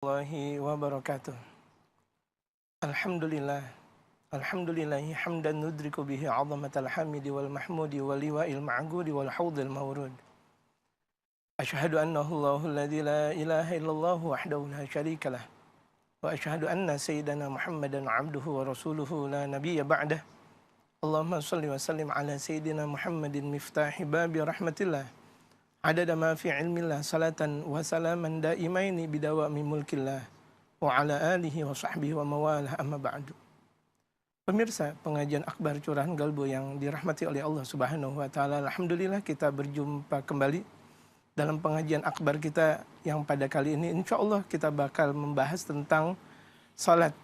Warahmatullahi wabarakatuh. Alhamdulillah. Alhamdulillahi hamdan nudriku bihi 'azamatal hamidi wal mahmudi wal liwa'il ma'gudi wal haudil mawrud. Asyhadu annahu Allahul ladzi la ilaha illallah wahdahu la syarikalah. Wa asyhadu anna sayyidana Muhammadan 'abduhu wa rasuluhu la nabiyya ba'dah. Allahumma shalli wa sallim ala sayyidina Muhammadin miftahi babi rahmatillah. Adada ma fi ilmillah salatan wa salaman daimaini bidawami mulkillah wa ala alihi wa sahbihi wa mawalah amma ba'du. Pemirsa pengajian akbar curahan galbu yang dirahmati oleh Allah Subhanahu wa taala, alhamdulillah kita berjumpa kembali dalam pengajian akbar kita yang pada kali ini insyaallah kita bakal membahas tentang salat.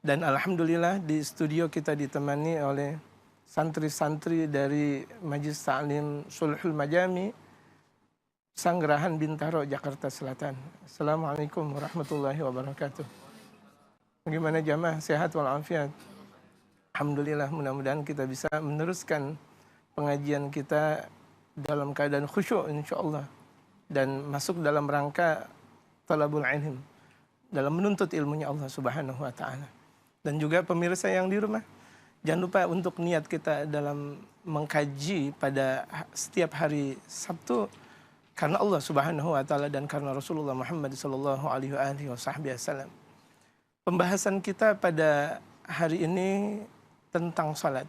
Dan alhamdulillah di studio kita ditemani oleh santri-santri dari Majelis Ta'lim Sulhul Majami Sanggerahan Bintaro, Jakarta Selatan. Assalamualaikum warahmatullahi wabarakatuh. Bagaimana jamaah, sehat walafiat? Alhamdulillah, mudah-mudahan kita bisa meneruskan pengajian kita dalam keadaan khusyuk insyaallah dan masuk dalam rangka talabul ilm, dalam menuntut ilmunya Allah Subhanahu wa taala. Dan juga pemirsa yang di rumah, jangan lupa untuk niat kita dalam mengkaji pada setiap hari Sabtu karena Allah Subhanahu wa taala dan karena Rasulullah Muhammad sallallahu alaihi wasallam. Pembahasan kita pada hari ini tentang salat.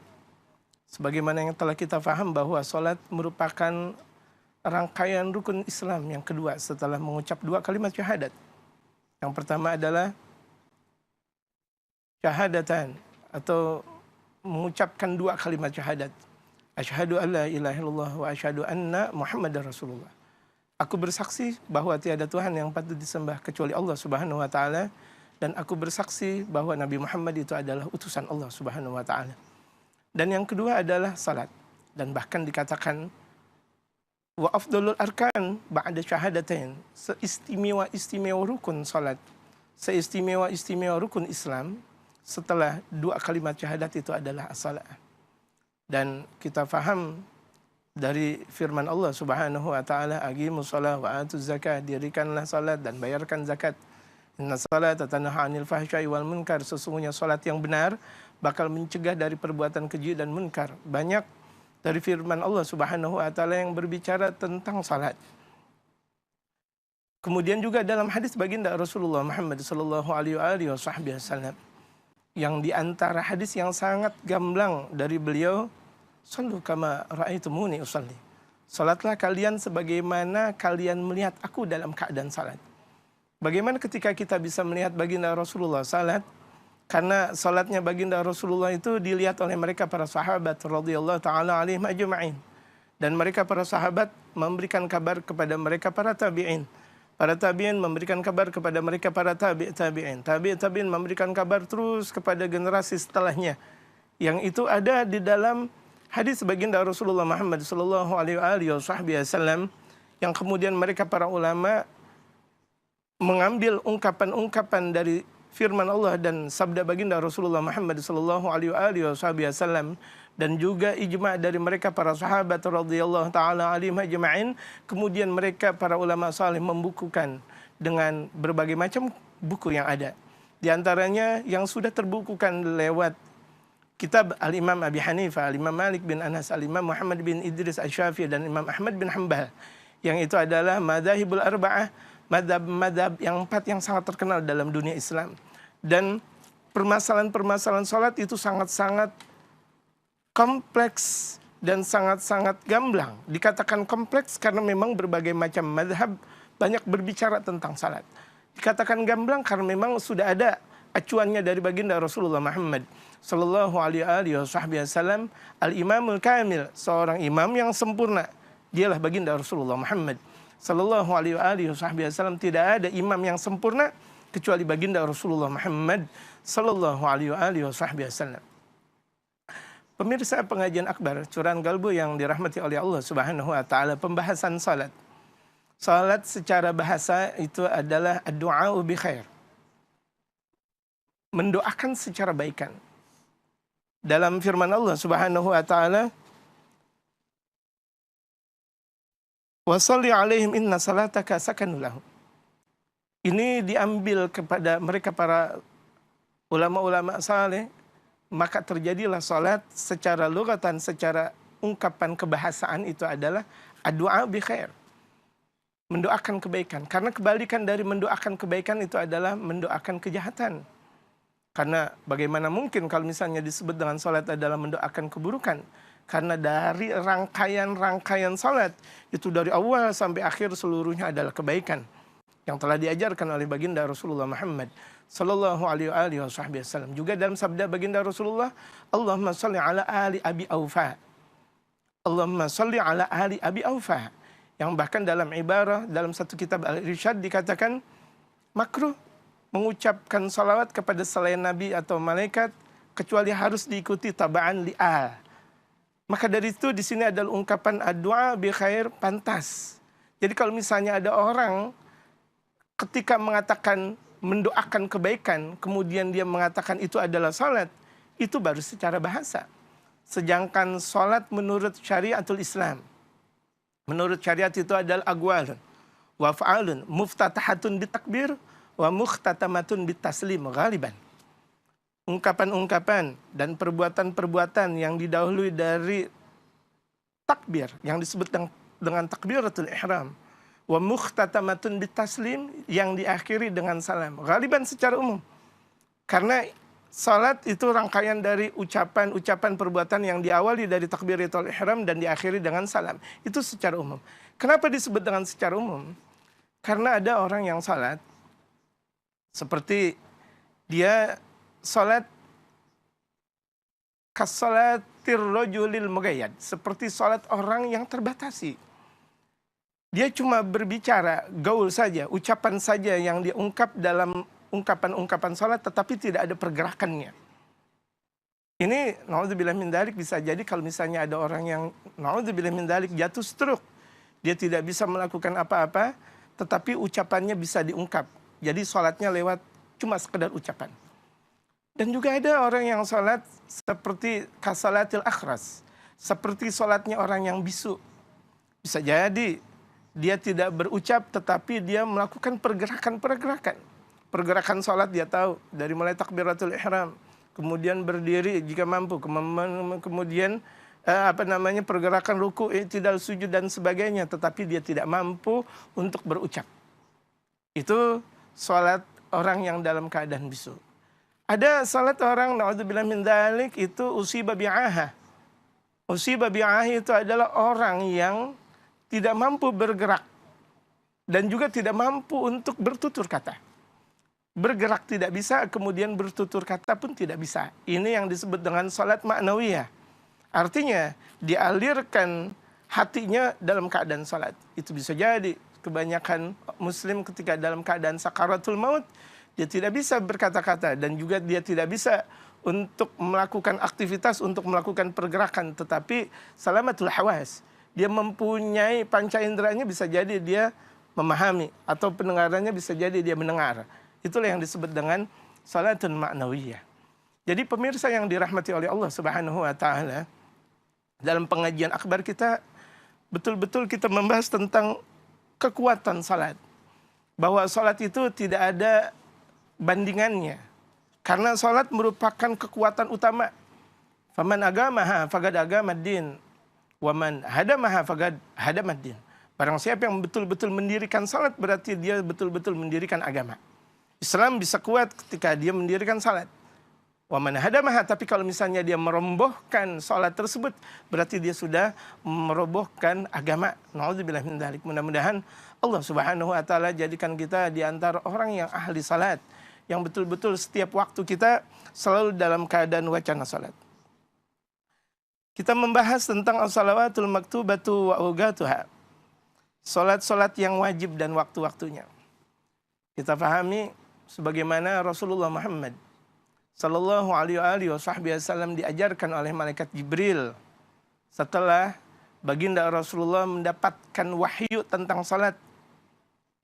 Sebagaimana yang telah kita faham bahwa salat merupakan rangkaian rukun Islam yang kedua setelah mengucap dua kalimat syahadat. Yang pertama adalah syahadatan atau mengucapkan dua kalimat syahadat. Asyhadu an la ilaha illallah wa asyhadu anna Muhammadar Rasulullah. Aku bersaksi bahwa tiada Tuhan yang patut disembah kecuali Allah Subhanahu wa taala, dan aku bersaksi bahwa Nabi Muhammad itu adalah utusan Allah Subhanahu wa taala. Dan yang kedua adalah salat. Dan bahkan dikatakan wa afdalul arkan ba'da syahadatain, seistimewa-istimewa rukun salat, seistimewa-istimewa rukun Islam setelah dua kalimat syahadat itu adalah as-salat. Dan kita faham dari firman Allah Subhanahu wa taala, aqimus shalah wa atuz zakah, dirikanlah salat dan bayarkan zakat. Inna salata tanha 'anil fahsya'i wal munkar, sesungguhnya salat yang benar bakal mencegah dari perbuatan keji dan munkar. Banyak dari firman Allah Subhanahu wa taala yang berbicara tentang salat. Kemudian juga dalam hadis baginda Rasulullah Muhammad sallallahu alaihi wasallam, yang di antara hadis yang sangat gamblang dari beliau, sallu kama ra'aitumuni usalli. Salatlah kalian sebagaimana kalian melihat aku dalam keadaan salat. Bagaimana ketika kita bisa melihat baginda Rasulullah salat? Karena salatnya baginda Rasulullah itu dilihat oleh mereka para sahabat radhiyallahu taala alaihim ajma'in. Dan mereka para sahabat memberikan kabar kepada mereka para tabi'in. Para tabi'in memberikan kabar kepada mereka para tabi'in. Tabi'in memberikan kabar terus kepada generasi setelahnya. Yang itu ada di dalam hadis baginda Rasulullah Muhammad sallallahu alaihi wasallam, yang kemudian mereka para ulama mengambil ungkapan-ungkapan dari firman Allah dan sabda baginda Rasulullah Muhammad sallallahu alaihi wasallam, dan juga ijma' dari mereka para sahabat radhiyallahu taala alaihim ajma'in. Kemudian mereka para ulama saleh membukukan dengan berbagai macam buku yang ada. Di antaranya yang sudah terbukukan lewat kitab Al-Imam Abi Hanifah, Al-Imam Malik bin Anas, Al-Imam Muhammad bin Idris Asy-Syafi'i, dan Imam Ahmad bin Hanbal. Yang itu adalah madzhabul arba'ah, madhab yang empat yang sangat terkenal dalam dunia Islam. Dan permasalahan-permasalahan salat itu sangat-sangat kompleks dan sangat-sangat gamblang. Dikatakan kompleks karena memang berbagai macam madhab banyak berbicara tentang salat. Dikatakan gamblang karena memang sudah ada acuannya dari baginda Rasulullah Muhammad sallallahu alaihi wasallam, al-imamul kamil, seorang imam yang sempurna. Dialah baginda Rasulullah Muhammad sallallahu alaihi wasallam. Tidak ada imam yang sempurna kecuali baginda Rasulullah Muhammad sallallahu alaihi wasallam. Pemirsa pengajian akbar curahan galbu yang dirahmati oleh Allah Subhanahu wa taala, pembahasan salat. Salat secara bahasa itu adalah ad-du'a bi khair, mendoakan secara baikan. Dalam firman Allah Subhanahu wa taala, wa shalli alaihim inna salataka sakanun lahum. Ini diambil kepada mereka para ulama-ulama saleh, maka terjadilah salat secara lugatan, secara ungkapan kebahasaan itu adalah ad-du'a bi khair. Mendoakan kebaikan. Karena kebalikan dari mendoakan kebaikan itu adalah mendoakan kejahatan. Karena bagaimana mungkin kalau misalnya disebut dengan salat adalah mendoakan keburukan. Karena dari rangkaian salat itu dari awal sampai akhir seluruhnya adalah kebaikan yang telah diajarkan oleh baginda Rasulullah Muhammad sallallahu alaihi wasallam. Juga dalam sabda baginda Rasulullah, Allahumma shalli ala ali Abi Aufa. Allahumma shalli ala ali Abi Aufa. Yang bahkan dalam ibarah dalam satu kitab Al-Irsyad dikatakan makruh mengucapkan salawat kepada selain nabi atau malaikat kecuali harus diikuti tabaan li'al. Maka dari itu di sini adalah ungkapan ad-du'a bi khair pantas. Jadi kalau misalnya ada orang ketika mengatakan mendoakan kebaikan, kemudian dia mengatakan itu adalah salat, itu baru secara bahasa. Sedangkan salat menurut syariatul Islam, menurut syariat itu adalah aqwalun wa fa'alun muftatahatun bitakbir wa mukhtatamatun bitaslim ghaliban. Ungkapan-ungkapan dan perbuatan-perbuatan yang didahului dari takbir, yang disebut dengan takbiratul ihram, wa mukhtatamatun bitaslim, yang diakhiri dengan salam. Ghaliban secara umum. Karena salat itu rangkaian dari ucapan-ucapan perbuatan yang diawali dari takbiratul ihram dan diakhiri dengan salam. Itu secara umum. Kenapa disebut dengan secara umum? Karena ada orang yang salat seperti dia salat kasalatir rajulil mugayyad, seperti salat orang yang terbatasi. Dia cuma berbicara, gaul saja, ucapan saja yang diungkap dalam ungkapan-ungkapan salat, tetapi tidak ada pergerakannya. Ini naudzubillah min dzalik bisa jadi kalau misalnya ada orang yang naudzubillah min dzalik jatuh stroke. Dia tidak bisa melakukan apa-apa, tetapi ucapannya bisa diungkap. Jadi salatnya lewat cuma sekedar ucapan. Dan juga ada orang yang salat seperti kasalatil akhras, seperti salatnya orang yang bisu. Bisa jadi dia tidak berucap tetapi dia melakukan pergerakan-pergerakan. Pergerakan salat dia tahu dari mulai takbiratul ihram, kemudian berdiri jika mampu, kemudian pergerakan ruku, i'tidal, sujud dan sebagainya, tetapi dia tidak mampu untuk berucap. Itu salat orang yang dalam keadaan bisu. Ada salat orang naudzubillah min dzalik itu usiba bi'aha. Usiba bi'aha itu adalah orang yang tidak mampu bergerak dan juga tidak mampu untuk bertutur kata. Bergerak tidak bisa, kemudian bertutur kata pun tidak bisa. Ini yang disebut dengan salat ma'nawiyah. Artinya dialirkan hatinya dalam keadaan salat. Itu bisa jadi kebanyakan muslim ketika dalam keadaan sakaratul maut, dia tidak bisa berkata-kata dan juga dia tidak bisa untuk melakukan aktivitas, untuk melakukan pergerakan, tetapi salamatul hawas. Dia mempunyai panca inderanya, bisa jadi dia memahami, atau pendengarannya bisa jadi dia mendengar. Itulah yang disebut dengan salatun ma'nawiyah. Jadi pemirsa yang dirahmati oleh Allah Subhanahu wa taala, dalam pengajian akbar kita betul-betul kita membahas tentang kekuatan salat. Bahwa salat itu tidak ada bandingannya. Karena salat merupakan kekuatan utama. Faman agamaha faqad agamaddin. Waman hadamaha faqad hadamaddin. Barang siapa yang betul-betul mendirikan salat berarti dia betul-betul mendirikan agama. Islam bisa kuat ketika dia mendirikan salat. Waman hadamaha, tapi kalau misalnya dia merobohkan salat tersebut berarti dia sudah merobohkan agama. Nauzubillah min dzalik. Mudah-mudahan Allah Subhanahu wa taala jadikan kita di antara orang yang ahli salat, yang betul-betul setiap waktu kita selalu dalam keadaan wacana salat. Kita membahas tentang as-salawatul maktubatu wa awqatuha. Salat-salat yang wajib dan waktu-waktunya. Kita pahami sebagaimana Rasulullah Muhammad sallallahu alaihi wasallam diajarkan oleh malaikat Jibril setelah baginda Rasulullah mendapatkan wahyu tentang salat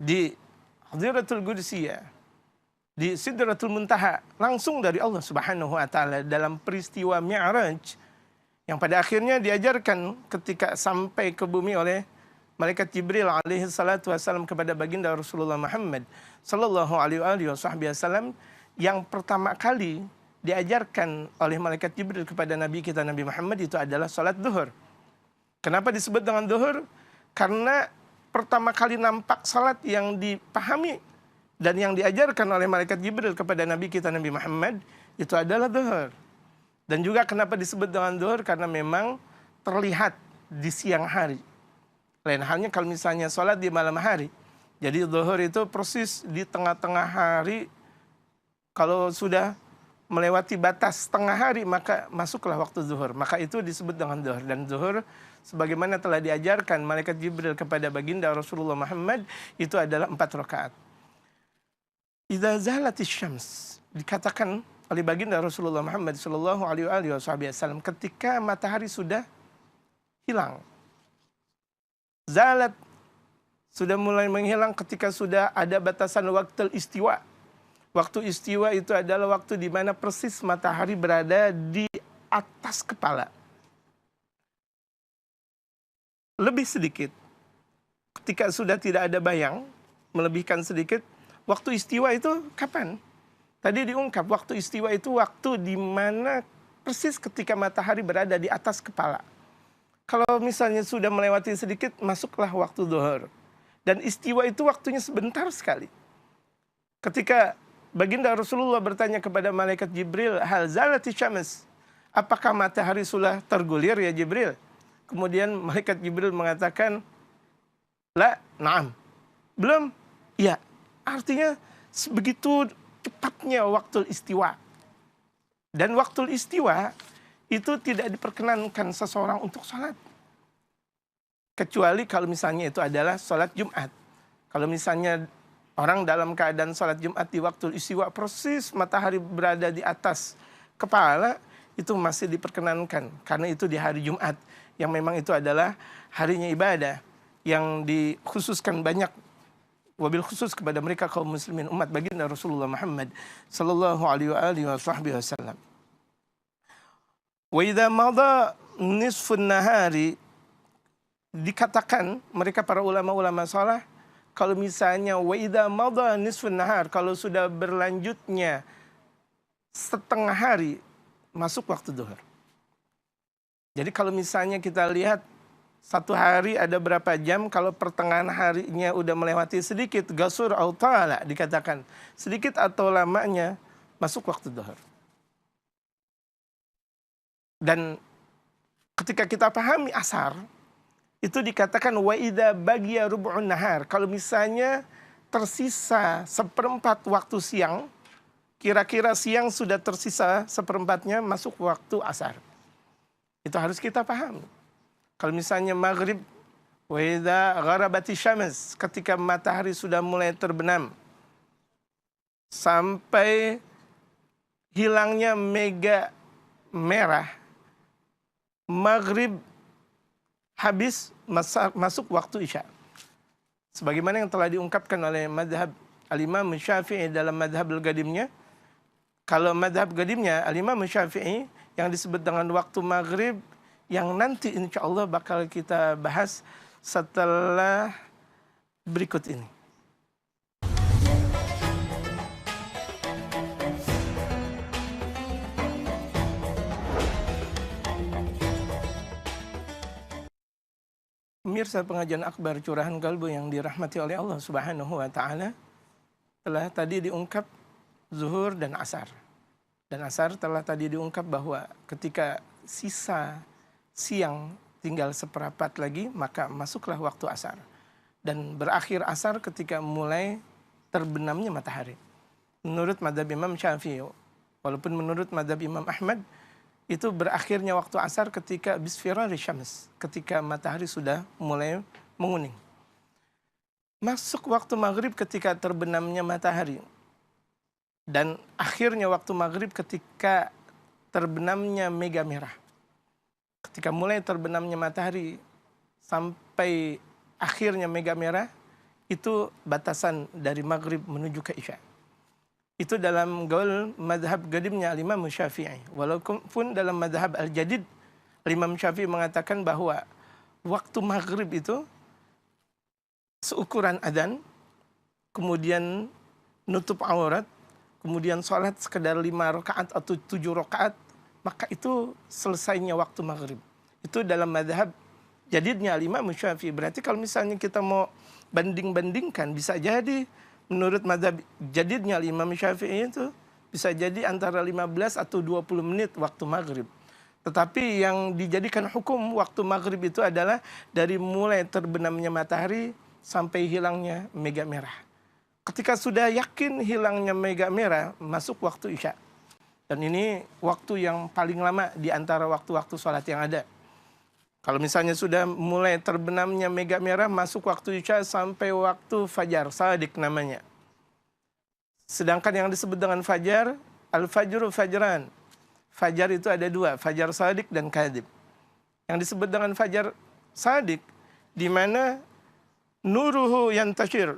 di Hadiratul Qudsiyah, di Sidratul Muntaha, langsung dari Allah Subhanahu wa taala dalam peristiwa Mi'raj yang pada akhirnya diajarkan ketika sampai ke bumi oleh malaikat Jibril alaihi salatu wasallam kepada baginda Rasulullah Muhammad Sallallahu alaihi wasallam yang pertama kali diajarkan oleh malaikat Jibril kepada Nabi kita Nabi Muhammad itu adalah salat zuhur. Kenapa disebut dengan zuhur? Karena pertama kali nampak salat yang dipahami dan yang diajarkan oleh malaikat Jibril kepada Nabi kita Nabi Muhammad itu adalah zuhur. Dan juga kenapa disebut dengan zuhur? Karena memang terlihat di siang hari. Lain halnya kalau misalnya salat di malam hari. Jadi zuhur itu persis di tengah-tengah hari. Kalau sudah melewati batas tengah hari maka masuklah waktu zuhur. Maka itu disebut dengan zuhur. Dan zuhur sebagaimana telah diajarkan malaikat Jibril kepada baginda Rasulullah Muhammad itu adalah 4 rakaat. Idza zalatis syams, dikatakan oleh baginda Rasulullah Muhammad sallallahu alaihi wasallam ketika matahari sudah hilang. Zalat sudah mulai menghilang ketika sudah ada batasan waktu istiwa. Waktu istiwa itu adalah waktu di mana persis matahari berada di atas kepala. Lebih sedikit, ketika sudah tidak ada bayang, melebihkan sedikit, waktu istiwa itu kapan? Tadi diungkap, waktu istiwa itu waktu di mana persis ketika matahari berada di atas kepala. Kalau misalnya sudah melewati sedikit, masuklah waktu zuhur. Dan istiwa itu waktunya sebentar sekali. Ketika baginda Rasulullah bertanya kepada malaikat Jibril, hal zalati syams, apakah matahari sudah tergulir ya Jibril? Kemudian malaikat Jibril mengatakan, la, na'am. Belum? Ya. Artinya begitu cepatnya waktu istiwa. Dan waktu istiwa itu tidak diperkenankan seseorang untuk sholat. Kecuali kalau misalnya itu adalah sholat Jumat. Kalau misalnya orang dalam keadaan sholat Jumat di waktu istiwa persis matahari berada di atas kepala, itu masih diperkenankan. Karena itu di hari Jumat, yang memang itu adalah harinya ibadah, yang dikhususkan banyak, wabil khusus kepada mereka kaum muslimin umat baginda Rasulullah Muhammad sallallahu alaihi wasallam. Wa idza madha nisfun nahari, dikatakan mereka para ulama-ulama saleh, kalau misalnya wa idza madha nisfun nahar, kalau sudah berlanjutnya setengah hari, masuk waktu zuhur. Jadi kalau misalnya kita lihat satu hari ada berapa jam, kalau pertengahan harinya udah melewati sedikit, gasur au ta'ala, dikatakan sedikit atau lamanya masuk waktu zuhur. Dan ketika kita pahami asar, itu dikatakan wa idza bagiya rub'un nahar, kalau misalnya tersisa seperempat waktu siang, kira-kira siang sudah tersisa seperempatnya, masuk waktu asar. Itu harus kita pahami. Kalau misalnya maghrib, wa idza gharabati syams, ketika matahari sudah mulai terbenam sampai hilangnya mega merah, maghrib habis, masuk waktu isya. Sebagaimana yang telah diungkapkan oleh madhab al-Imam Syafi'i dalam madhab al-Qadimnya. Kalau madhab Qadimnya al-Imam Syafi'i yang disebut dengan waktu maghrib, yang nanti insya Allah bakal kita bahas setelah berikut ini. Pemirsa pengajian akbar Curahan Kalbu yang dirahmati oleh Allah Subhanahu wa taala, telah tadi diungkap zuhur dan asar. Dan asar telah tadi diungkap bahwa ketika sisa siang tinggal seperapat lagi, maka masuklah waktu asar. Dan berakhir asar ketika mulai terbenamnya matahari. Menurut madhab Imam Syafi'i, walaupun menurut madhab Imam Ahmad, itu berakhirnya waktu asar ketika bisfirari syams, ketika matahari sudah mulai menguning. Masuk waktu maghrib ketika terbenamnya matahari. Dan akhirnya waktu maghrib ketika terbenamnya mega merah. Ketika mulai terbenamnya matahari sampai akhirnya mega merah, itu batasan dari maghrib menuju ke isya. Itu dalam gaul madhab qadimnya al-Imam Syafi'i. Walaupun dalam madhab al-jadid, al-Imam Syafi'i mengatakan bahwa waktu maghrib itu seukuran adzan, kemudian nutup aurat, kemudian sholat sekedar 5 rakaat atau 7 rakaat, maka itu selesainya waktu maghrib. Itu dalam madhab jadidnya Imam Syafi'i. Berarti kalau misalnya kita mau banding-bandingkan, bisa jadi menurut madhab jadidnya Imam Syafi'i itu bisa jadi antara 15 atau 20 menit waktu maghrib. Tetapi yang dijadikan hukum waktu maghrib itu adalah dari mulai terbenamnya matahari sampai hilangnya mega merah. Ketika sudah yakin hilangnya mega merah, masuk waktu isya. Dan ini waktu yang paling lama di antara waktu-waktu sholat yang ada. Kalau misalnya sudah mulai terbenamnya mega merah, masuk waktu isya sampai waktu fajar, shadiq namanya. Sedangkan yang disebut dengan fajar, al-fajru fajran. Fajar itu ada 2, fajar shadiq dan kadhib. Yang disebut dengan fajar shadiq, di mana nuruhu yantashir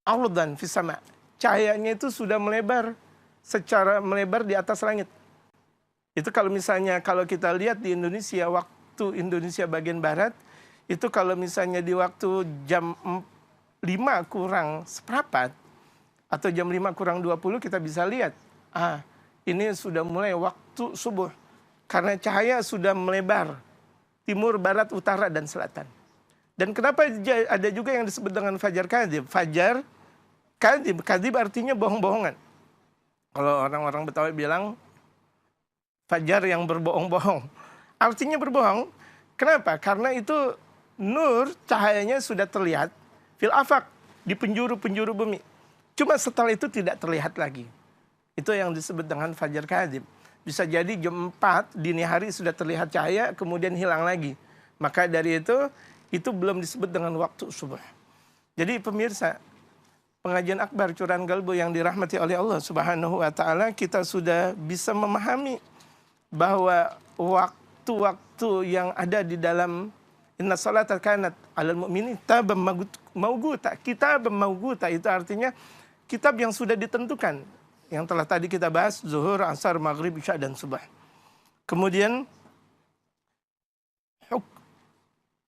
ardan fis sama. Cahayanya itu sudah melebar, secara melebar di atas langit. Itu kalau misalnya kalau kita lihat di Indonesia, waktu Indonesia bagian barat, itu kalau misalnya di waktu jam 5 kurang seperempat, atau jam 5 kurang 20 kita bisa lihat, ini sudah mulai waktu subuh. Karena cahaya sudah melebar, timur, barat, utara, dan selatan. Dan kenapa ada juga yang disebut dengan fajar kadhib? Fajar kadhib, kadhib artinya bohong-bohongan. Kalau orang-orang Betawi bilang, fajar yang berbohong-bohong. Artinya berbohong. Kenapa? Karena itu nur, cahayanya sudah terlihat fil afaq, di penjuru-penjuru bumi. Cuma setelah itu tidak terlihat lagi. Itu yang disebut dengan fajar kadhib. Bisa jadi jam 4 dini hari sudah terlihat cahaya, kemudian hilang lagi. Maka dari itu belum disebut dengan waktu subuh. Jadi pemirsa, pengajian akbar Curahan Kalbu yang dirahmati oleh Allah Subhanahu wa taala, kita sudah bisa memahami bahwa waktu-waktu yang ada di dalam inna salata kanat 'alal mu'minin kitaban mawquta. Kitab mawquta itu artinya kitab yang sudah ditentukan. Yang telah tadi kita bahas, zuhur, asar, maghrib, isya, dan subuh. Kemudian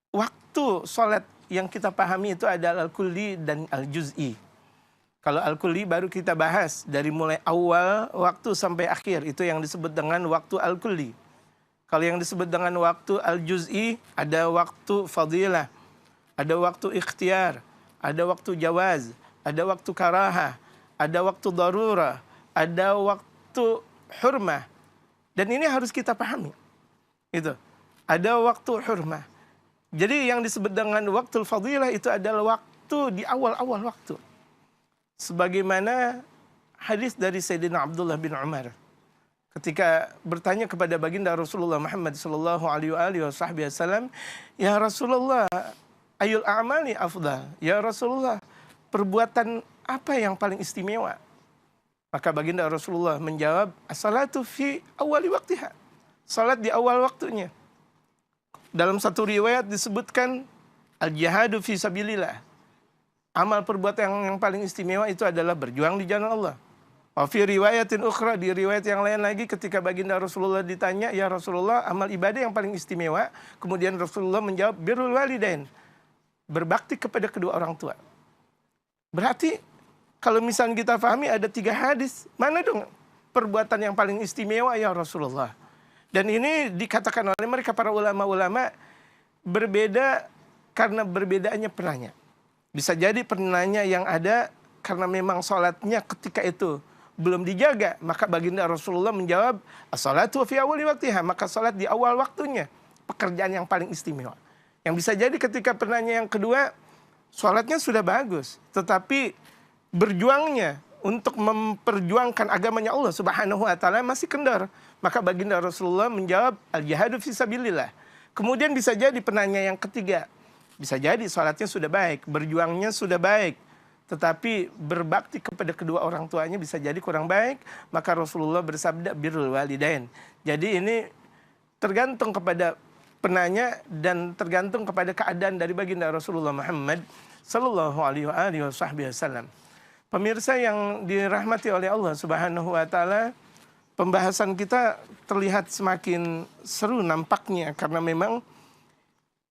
waktu sholat yang kita pahami itu adalah al-kulli dan al-juz'i. Kalau al-kulli baru kita bahas dari mulai awal waktu sampai akhir. Itu yang disebut dengan waktu al-kulli. Kalau yang disebut dengan waktu al-juz'i, ada waktu fadilah, ada waktu ikhtiar, ada waktu jawaz, ada waktu karahah, ada waktu darurah, ada waktu hurmah. Dan ini harus kita pahami. Itu. Ada waktu hurmah. Jadi yang disebut dengan waktu fadilah itu adalah waktu di awal-awal waktu. Sebagaimana hadis dari Sayyidina Abdullah bin Umar. Ketika bertanya kepada baginda Rasulullah Muhammad sallallahu alaihi wasallam, "Ya Rasulullah, ayul a'mali afdal?" Ya Rasulullah, perbuatan apa yang paling istimewa? Maka baginda Rasulullah menjawab, as-salatu fi awali waktiha. Salat di awal waktunya. Dalam satu riwayat disebutkan al-jihadu fi sabilillah. Amal perbuatan yang paling istimewa itu adalah berjuang di jalan Allah. Wa fi riwayatin ukhra, di riwayat yang lain lagi ketika baginda Rasulullah ditanya, "Ya Rasulullah, amal ibadah yang paling istimewa?" Kemudian Rasulullah menjawab, birrul walidain. Berbakti kepada kedua orang tua. Berarti kalau misalnya kita pahami ada 3 hadis, mana dong perbuatan yang paling istimewa ya Rasulullah? Dan ini dikatakan oleh mereka para ulama-ulama berbeda karena berbedaannya penanya. Bisa jadi penanya yang ada karena memang sholatnya ketika itu belum dijaga. Maka baginda Rasulullah menjawab, as-salatu fi awali waktiha. Maka sholat di awal waktunya. Pekerjaan yang paling istimewa. Yang bisa jadi ketika penanya yang kedua, sholatnya sudah bagus. Tetapi berjuangnya untuk memperjuangkan agamanya Allah Subhanahu wa taala masih kendor. Maka baginda Rasulullah menjawab, al-jihadu fi sabilillah. Kemudian bisa jadi penanya yang ketiga, bisa jadi sholatnya sudah baik, berjuangnya sudah baik, tetapi berbakti kepada kedua orang tuanya bisa jadi kurang baik. Maka Rasulullah bersabda, birrul walidain. Jadi ini tergantung kepada penanya dan tergantung kepada keadaan dari baginda Rasulullah Muhammad sallallahu alaihi wasallam. Pemirsa yang dirahmati oleh Allah Subhanahu wa taala, pembahasan kita terlihat semakin seru nampaknya karena memang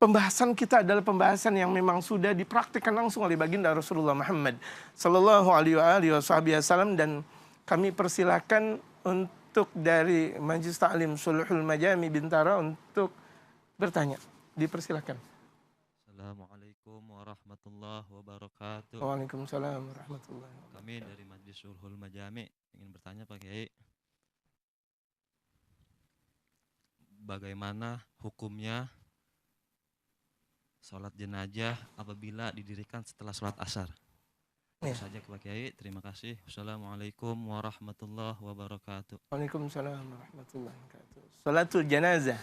pembahasan kita adalah pembahasan yang memang sudah dipraktikkan langsung oleh baginda Rasulullah Muhammad sallallahu alaihi wasallam, dan kami persilakan untuk dari Majelis Ta'lim Shuluhul Majami Bintara untuk bertanya. Dipersilakan. Assalamualaikum warahmatullahi wabarakatuh. Waalaikumsalam warahmatullahi wabarakatuh. Kami dari Majelis Shuluhul Majami ingin bertanya Pak Kiai, bagaimana hukumnya sholat jenazah apabila didirikan setelah sholat asar? Itu saja Pak Kiai, terima kasih. Assalamualaikum warahmatullahi wabarakatuh. Waalaikumsalam warahmatullahi wabarakatuh. Salatul janazah.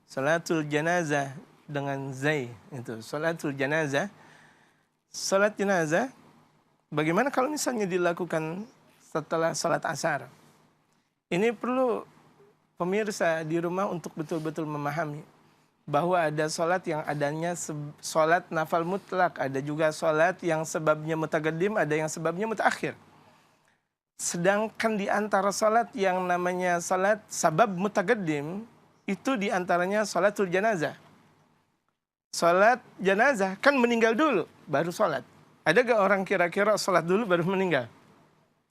Salatul janazah dengan zai itu. Salatul janazah. Salat jenazah bagaimana kalau misalnya dilakukan setelah salat asar? Ini perlu pemirsa di rumah untuk betul-betul memahami bahwa ada salat yang adanya salat nafal mutlak, ada juga salat yang sebabnya mutaqaddim, ada yang sebabnya mutaakhir. Sedangkan di antara salat yang namanya salat sabab mutaqaddim itu di antaranya salatul janazah. Salat jenazah kan meninggal dulu baru salat. Ada gak orang kira-kira salat dulu baru meninggal?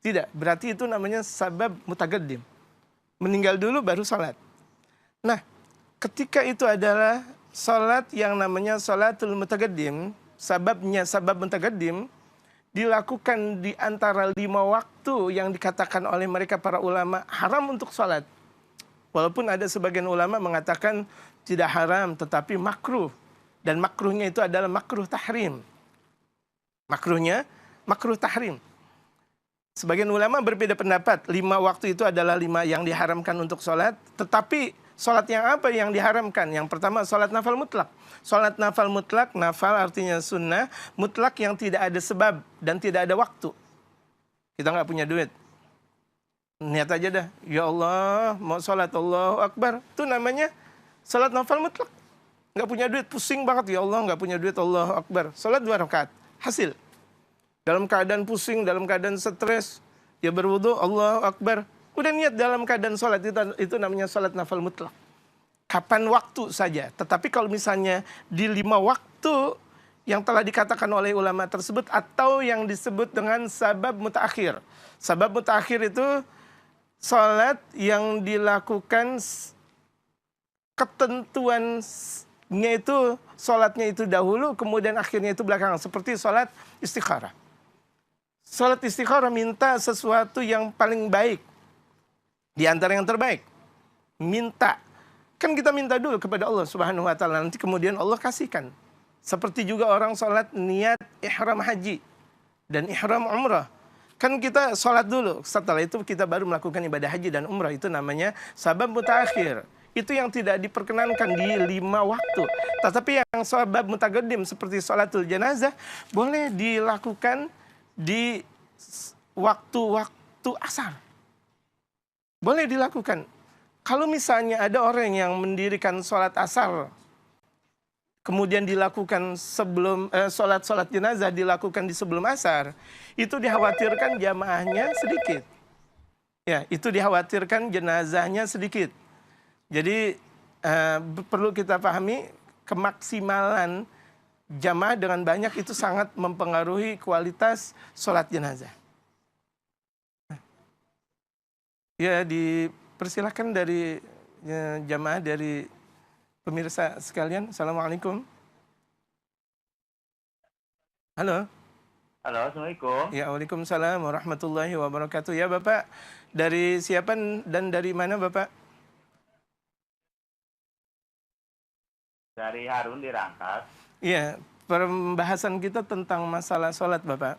Tidak, berarti itu namanya sabab mutaqaddim. Meninggal dulu baru salat. Nah, ketika itu adalah salat yang namanya salatul mutaqaddim, sababnya sabab mutaqaddim, dilakukan di antara 5 waktu yang dikatakan oleh mereka para ulama haram untuk salat. Walaupun ada sebagian ulama mengatakan tidak haram tetapi makruh. Dan makruhnya itu adalah makruh tahrim. Makruhnya makruh tahrim. Sebagian ulama berbeda pendapat. 5 waktu itu adalah 5 yang diharamkan untuk sholat. Tetapi sholat yang apa yang diharamkan? Yang pertama sholat nafal mutlak. Sholat nafal mutlak, nafal artinya sunnah. Mutlak yang tidak ada sebab dan tidak ada waktu. Kita nggak punya duit. Niat aja dah. Ya Allah, mau sholat, Allahu Akbar. Itu namanya sholat nafal mutlak. Nggak punya duit, pusing banget. Ya Allah, nggak punya duit, Allahu Akbar. Sholat 2 rakaat. Hasil. Dalam keadaan pusing, dalam keadaan stres, ya berwudu, Allahu Akbar. Udah niat dalam keadaan sholat, itu namanya sholat nafal mutlak. Kapan waktu saja. Tetapi kalau misalnya di 5 waktu yang telah dikatakan oleh ulama tersebut, atau yang disebut dengan sabab mutaakhir. Sabab mutaakhir itu sholat yang dilakukan ketentuannya itu, sholatnya itu dahulu, kemudian akhirnya itu belakangan. Seperti sholat istikharah. Sholat istikharah minta sesuatu yang paling baik. Di antara yang terbaik. Minta. Kan kita minta dulu kepada Allah Subhanahu wa ta'ala. Nanti kemudian Allah kasihkan. Seperti juga orang sholat niat ihram haji. Dan ihram umrah. Kan kita sholat dulu. Setelah itu kita baru melakukan ibadah haji dan umrah. Itu namanya sabab mutaakhir. Itu yang tidak diperkenankan di 5 waktu. Tetapi yang sabab mutaqaddim seperti sholatul janazah boleh dilakukan di waktu-waktu asar. Boleh dilakukan. Kalau misalnya ada orang yang mendirikan sholat asar, kemudian dilakukan sebelum sholat jenazah dilakukan di sebelum asar, itu dikhawatirkan jamaahnya sedikit. Ya, itu dikhawatirkan jenazahnya sedikit. Jadi perlu kita pahami kemaksimalan jamaah dengan banyak itu sangat mempengaruhi kualitas sholat jenazah. Ya, dipersilakan dari jamaah, dari pemirsa sekalian. Assalamualaikum. Halo. Halo, Assalamualaikum. Ya, waalaikumsalam warahmatullahi wabarakatuh. Ya, Bapak, dari siapa dan dari mana, Bapak? Dari Harun di Rangkas. Iya, pembahasan kita tentang masalah sholat, Bapak.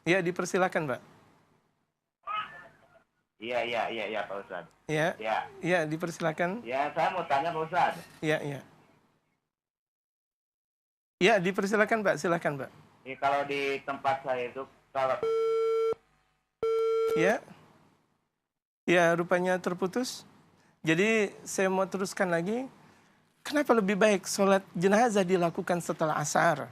Ya, dipersilakan, Pak. Iya, Pak Ustadz. Ya, Ya. ya, dipersilakan. Ya, saya mau tanya Pak Ustadz. Ya. Ya, dipersilakan, Pak. Silakan, Pak. Ini kalau di tempat saya itu, kalau... Ya. Ya, rupanya terputus. Jadi, saya mau teruskan lagi. Kenapa lebih baik sholat jenazah dilakukan setelah asar?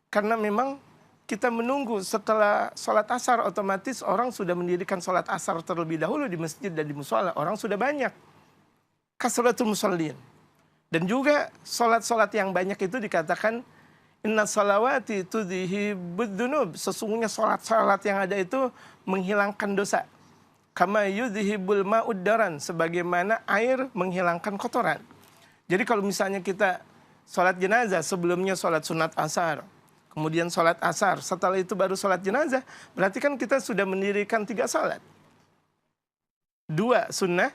Karena memang kita menunggu setelah sholat asar, otomatis orang sudah mendirikan sholat asar terlebih dahulu di masjid dan di musola. Orang sudah banyak. Kasratul musallin. Dan juga sholat-sholat yang banyak itu dikatakan inna salawati tudhibud dzunub. Sesungguhnya sholat-sholat yang ada itu menghilangkan dosa. Kama yudhibul ma'ud daran, sebagaimana air menghilangkan kotoran. Jadi kalau misalnya kita sholat jenazah, sebelumnya sholat sunat asar, kemudian sholat asar, setelah itu baru sholat jenazah, berarti kan kita sudah mendirikan 3 sholat. 2 sunnah,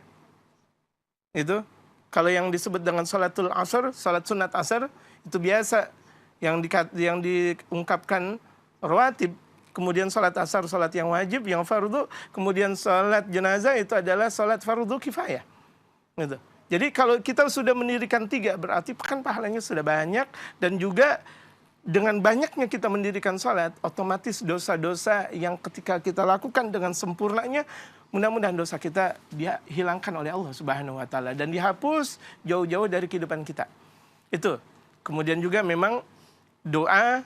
itu kalau yang disebut dengan sholatul asar, sholat sunat asar, itu biasa yang diungkapkan rawatib. Kemudian sholat asar, sholat yang wajib, yang fardu. Kemudian sholat jenazah itu adalah sholat fardu kifayah. Gitu. Jadi kalau kita sudah mendirikan 3, berarti kan pahalanya sudah banyak. Dan juga dengan banyaknya kita mendirikan sholat, otomatis dosa-dosa yang ketika kita lakukan dengan sempurnanya, mudah-mudahan dosa kita dia hilangkan oleh Allah Subhanahu wa taala dan dihapus jauh-jauh dari kehidupan kita. Itu. Kemudian juga memang doa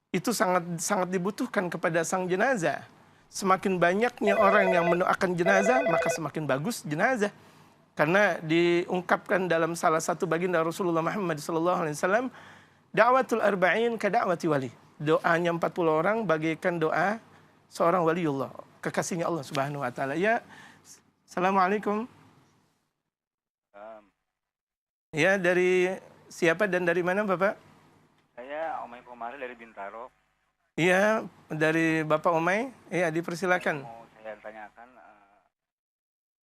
itu sangat dibutuhkan kepada sang jenazah. Semakin banyaknya orang yang mendoakan jenazah, maka semakin bagus jenazah. Karena diungkapkan dalam salah satu baginda Rasulullah Muhammad SAW, da'watul arba'in ka da'wati wali. Doanya 40 orang bagaikan doa seorang waliullah, kekasihnya Allah Subhanahu wa taala. Ya, Assalamualaikum. Ya, dari siapa dan dari mana Bapak? Saya Omay Komari dari Bintaro. Iya, dari Bapak Omay. Iya, dipersilakan. Mau saya tanyakan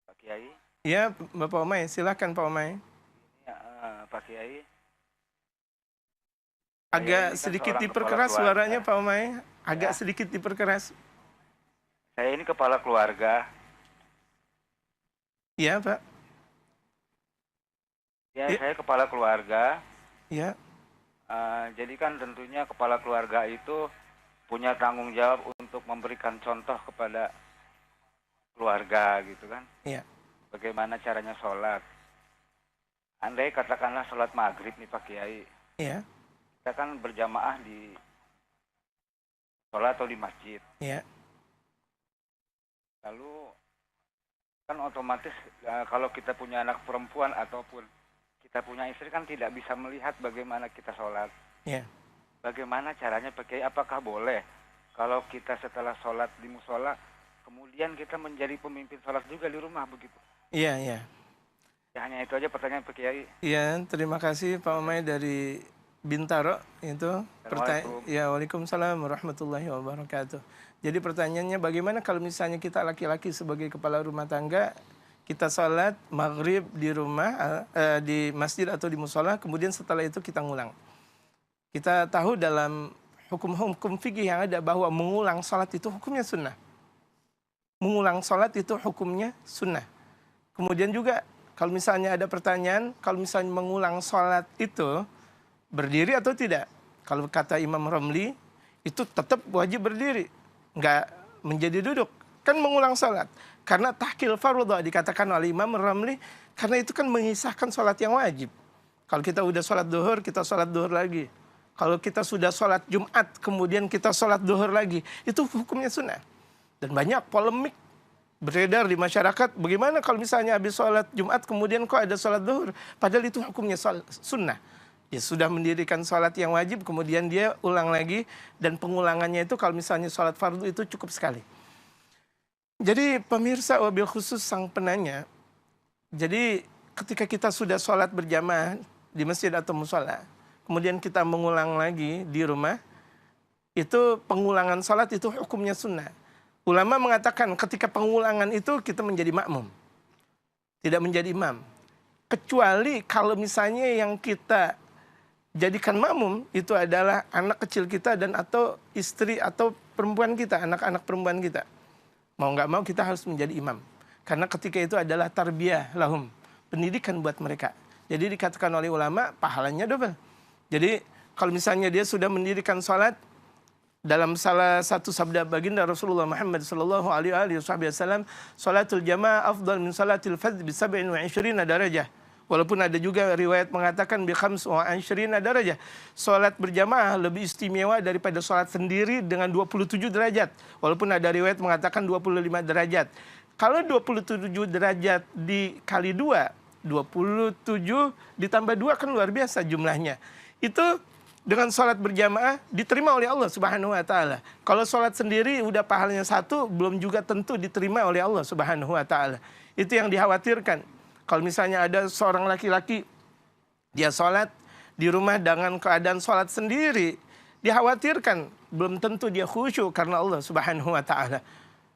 Pak Kiai. Iya, Bapak Omay, silakan Pak Omay. Ini Pak Kiai. Agak sedikit diperkeras suaranya Pak Omay. Agak sedikit diperkeras. Saya ini kepala keluarga. Iya, Pak. Ya, saya kepala keluarga. Iya. Jadi kan tentunya kepala keluarga itu punya tanggung jawab untuk memberikan contoh kepada keluarga gitu kan. Iya. Bagaimana caranya sholat. Andai katakanlah sholat maghrib nih Pak Kiai. Iya. Kita kan berjamaah di sholat atau di masjid. Iya. Lalu kan otomatis kalau kita punya anak perempuan ataupun kita punya istri kan tidak bisa melihat bagaimana kita sholat. Iya. Bagaimana caranya pakai? Apakah boleh kalau kita setelah sholat di musola kemudian kita menjadi pemimpin sholat juga di rumah begitu? Iya, iya. Ya, hanya itu aja pertanyaan Pak Kiai. Iya, terima kasih Pak Omay dari Bintaro itu. Ya, waalaikumsalam warahmatullahi wabarakatuh. Jadi pertanyaannya bagaimana kalau misalnya kita laki-laki sebagai kepala rumah tangga, kita sholat maghrib di rumah, di masjid atau di musola, kemudian setelah itu kita ngulang. Kita tahu dalam hukum fikih yang ada bahwa mengulang sholat itu hukumnya sunnah. Mengulang sholat itu hukumnya sunnah. Kemudian juga kalau misalnya ada pertanyaan, kalau misalnya mengulang sholat itu berdiri atau tidak? Kalau kata Imam Romli, itu tetap wajib berdiri, nggak menjadi duduk. Kan mengulang sholat. Karena tahkil fardhu dikatakan oleh Imam Romli, karena itu kan mengisahkan sholat yang wajib. Kalau kita udah sholat duhur, kita sholat duhur lagi. Kalau kita sudah sholat Jumat, kemudian kita sholat duhur lagi, itu hukumnya sunnah. Dan banyak polemik beredar di masyarakat, bagaimana kalau misalnya habis sholat Jumat, kemudian kok ada sholat duhur, padahal itu hukumnya sunnah. Dia sudah mendirikan sholat yang wajib, kemudian dia ulang lagi, dan pengulangannya itu kalau misalnya sholat fardu itu cukup sekali. Jadi pemirsa wabil khusus sang penanya, jadi ketika kita sudah sholat berjamaah di masjid atau musola, kemudian kita mengulang lagi di rumah, itu pengulangan sholat itu hukumnya sunnah. Ulama mengatakan ketika pengulangan itu kita menjadi makmum, tidak menjadi imam. Kecuali kalau misalnya yang kita jadikan makmum itu adalah anak kecil kita dan atau istri atau perempuan kita, anak-anak perempuan kita. Mau nggak mau kita harus menjadi imam. Karena ketika itu adalah tarbiyah lahum, pendidikan buat mereka. Jadi dikatakan oleh ulama pahalanya double. Jadi kalau misalnya dia sudah mendirikan sholat, dalam salah satu sabda baginda Rasulullah Muhammad sallallahu alaihi wasallam, salatul jamaah afdal min salatil fardh bi 27 darajah. Walaupun ada juga riwayat mengatakan bi 25 darajah. Salat berjamaah lebih istimewa daripada salat sendiri dengan 27 derajat. Walaupun ada riwayat mengatakan 25 derajat. Kalau 27 derajat dikali 2 27 ditambah 2 kan luar biasa jumlahnya. Itu dengan sholat berjamaah diterima oleh Allah Subhanahu wa taala. Kalau sholat sendiri udah pahalanya 1, belum juga tentu diterima oleh Allah Subhanahu wa taala. Itu yang dikhawatirkan. Kalau misalnya ada seorang laki-laki dia sholat di rumah dengan keadaan sholat sendiri, dikhawatirkan belum tentu dia khusyuk karena Allah Subhanahu wa taala.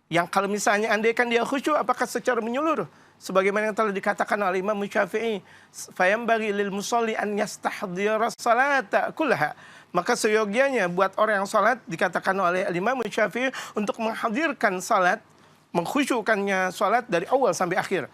Yang kalau misalnya andaikan dia khusyuk, apakah secara menyeluruh? Sebagaimana yang telah dikatakan oleh Imam Syafi'i, fayambaghi lil musalli an yastahdhira salata kullaha. Maka seyogianya buat orang yang salat, dikatakan oleh Imam Syafi'i, untuk menghadirkan salat, mengkhusyukkannya salat dari awal sampai akhir.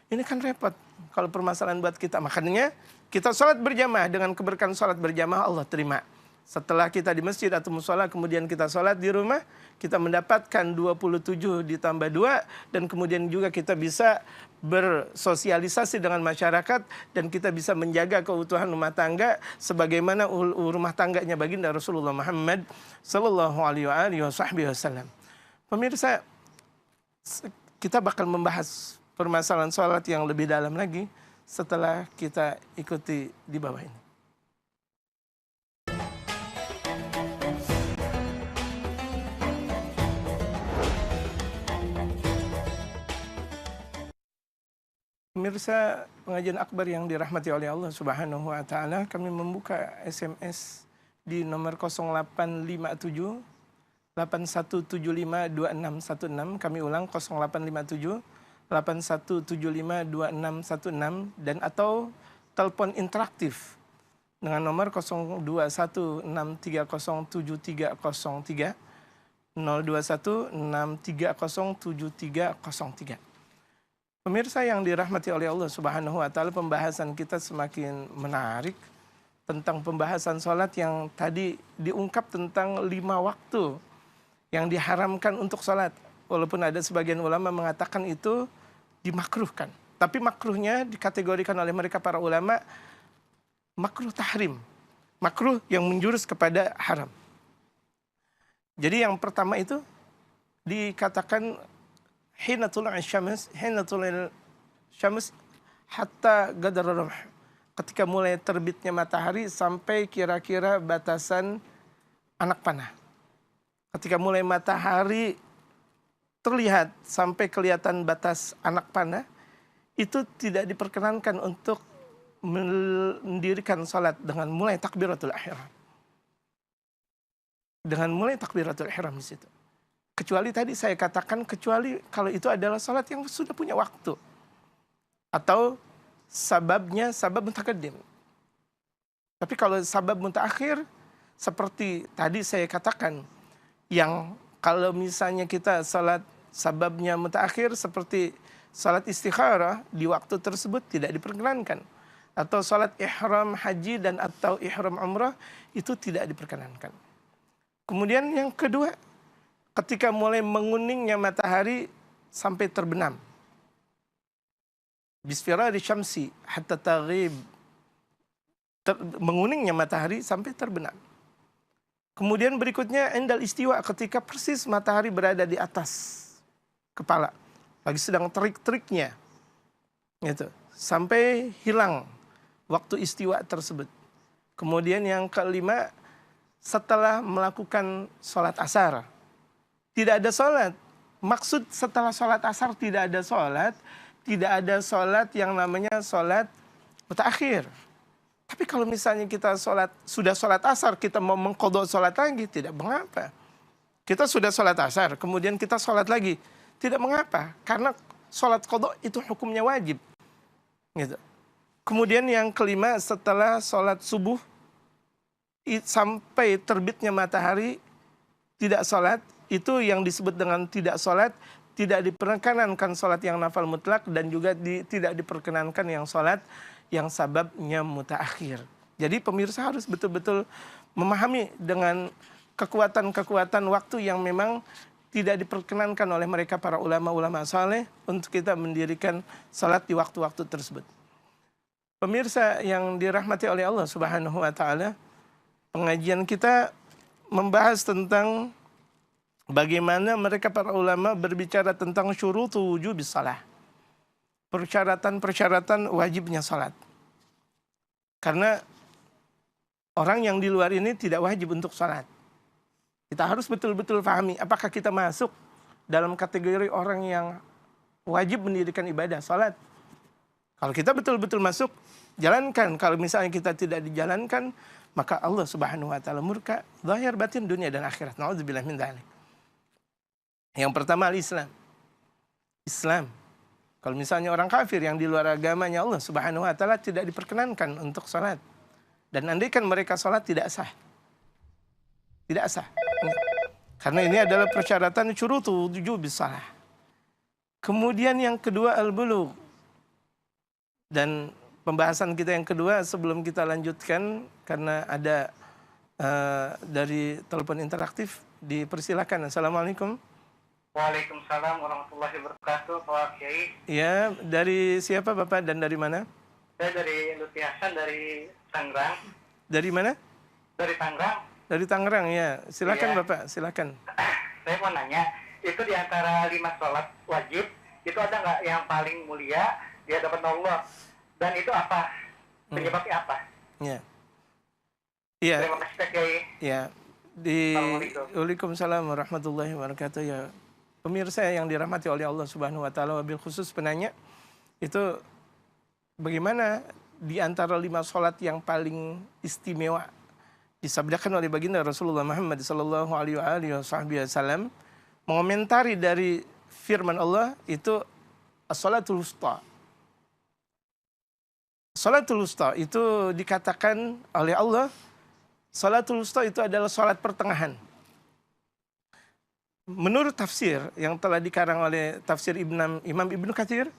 Ini kan repot kalau permasalahan buat kita. Makanya kita salat berjamaah, dengan keberkahan salat berjamaah Allah terima. Setelah kita di masjid atau musola, kemudian kita sholat di rumah, kita mendapatkan 27 ditambah 2, dan kemudian juga kita bisa bersosialisasi dengan masyarakat, dan kita bisa menjaga keutuhan rumah tangga sebagaimana rumah tangganya baginda Rasulullah Muhammad sallallahu alaihi wasallam. Pemirsa, kita bakal membahas permasalahan sholat yang lebih dalam lagi setelah kita ikuti di bawah ini. Pemirsa pengajian akbar yang dirahmati oleh Allah Subhanahu wa taala, kami membuka SMS di nomor 0857 8175 2616. Kami ulang 0857 8175 2616, dan atau telepon interaktif dengan nomor 0216307303 0216307303. Pemirsa yang dirahmati oleh Allah Subhanahu wa taala, pembahasan kita semakin menarik tentang pembahasan sholat yang tadi diungkap tentang 5 waktu yang diharamkan untuk sholat. Walaupun ada sebagian ulama mengatakan itu dimakruhkan. Tapi makruhnya dikategorikan oleh mereka para ulama makruh tahrim. Makruh yang menjurus kepada haram. Jadi yang pertama itu dikatakan hina tulul syams hatta qadar rumh. Ketika mulai terbitnya matahari sampai kira-kira batasan anak panah. Ketika mulai matahari terlihat sampai kelihatan batas anak panah, itu tidak diperkenankan untuk mendirikan salat dengan mulai takbiratul ihram. Dengan mulai takbiratul ihram di situ. Kecuali tadi saya katakan, kecuali kalau itu adalah salat yang sudah punya waktu. Atau sababnya sabab mutakaddim. Tapi kalau sabab mutaakhir, seperti tadi saya katakan, yang kalau misalnya kita salat sababnya mutaakhir, seperti salat istikharah di waktu tersebut tidak diperkenankan. Atau salat ihram haji dan atau ihram umrah, itu tidak diperkenankan. Kemudian yang kedua, ketika mulai menguningnya matahari sampai terbenam. Bisfirari syamsi hatta taghib. Menguningnya matahari sampai terbenam. Kemudian berikutnya indal istiwa, ketika persis matahari berada di atas kepala. Lagi sedang terik-teriknya. Gitu. Sampai hilang waktu istiwa tersebut. Kemudian yang kelima, setelah melakukan sholat asar. Tidak ada sholat. Maksud setelah sholat asar tidak ada sholat. Tidak ada sholat yang namanya sholat mutaakhir. Tapi kalau misalnya kita sudah sholat asar, kita mau mengqadha sholat lagi, tidak mengapa. Kita sudah sholat asar, kemudian kita sholat lagi. Tidak mengapa. Karena sholat qadha itu hukumnya wajib. Gitu. Kemudian yang kelima, setelah sholat subuh, sampai terbitnya matahari, tidak sholat. Itu yang disebut dengan tidak sholat, tidak diperkenankan sholat yang nafal mutlak, dan juga tidak diperkenankan yang sholat yang sababnya mutaakhir. Jadi pemirsa harus betul-betul memahami dengan kekuatan-kekuatan waktu yang memang tidak diperkenankan oleh mereka para ulama-ulama saleh untuk kita mendirikan sholat di waktu-waktu tersebut. Pemirsa yang dirahmati oleh Allah Subhanahu wa taala, pengajian kita membahas tentang bagaimana mereka para ulama berbicara tentang syurutu wujubis shalah. persyaratan-persyaratan wajibnya salat. Karena orang yang di luar ini tidak wajib untuk salat. Kita harus betul-betul pahami apakah kita masuk dalam kategori orang yang wajib mendirikan ibadah salat. Kalau kita betul-betul masuk, jalankan. Kalau misalnya kita tidak dijalankan, maka Allah Subhanahu wa taala murka zahir batin dunia dan akhirat. Nauzubillah min dzalik. Yang pertama al-Islam. Islam. Kalau misalnya orang kafir yang di luar agamanya Allah Subhanahu wa taala tidak diperkenankan untuk salat. Dan andaikan mereka salat tidak sah. Tidak sah. Karena ini adalah persyaratan syurutu wujubis shalah. Kemudian yang kedua al-bulugh. Dan pembahasan kita yang kedua sebelum kita lanjutkan karena ada dari telepon interaktif, dipersilakan. Assalamualaikum. Waalaikumsalam warahmatullahi wabarakatuh, Pak Kiai. Ya, dari siapa Bapak dan dari mana? Saya dari Lutfi Hasan dari Tangerang. Dari mana? Dari Tangerang. Dari Tangerang ya. Silakan Iya. Bapak, silakan. Saya mau nanya, itu di antara 5 sholat wajib, itu ada nggak yang paling mulia di hadapan Allah? Dan itu apa? Penyebabnya apa? Ya. Iya. Terima kasih Pak Kiai. Ya. Di Assalamualaikum. Waalaikumsalam warahmatullahi wabarakatuh ya. Pemirsa yang dirahmati oleh Allah Subhanahu wa taala, wabil khusus penanya, itu bagaimana di antara 5 sholat yang paling istimewa disabdakan oleh baginda Rasulullah Muhammad sallallahu alaihi wasallam, mengomentari dari firman Allah itu as-salatul wusta. Salatul wusta itu dikatakan oleh Allah, salatul wusta itu adalah salat pertengahan. Menurut tafsir yang telah dikarang oleh tafsir Imam Ibnu Katsir,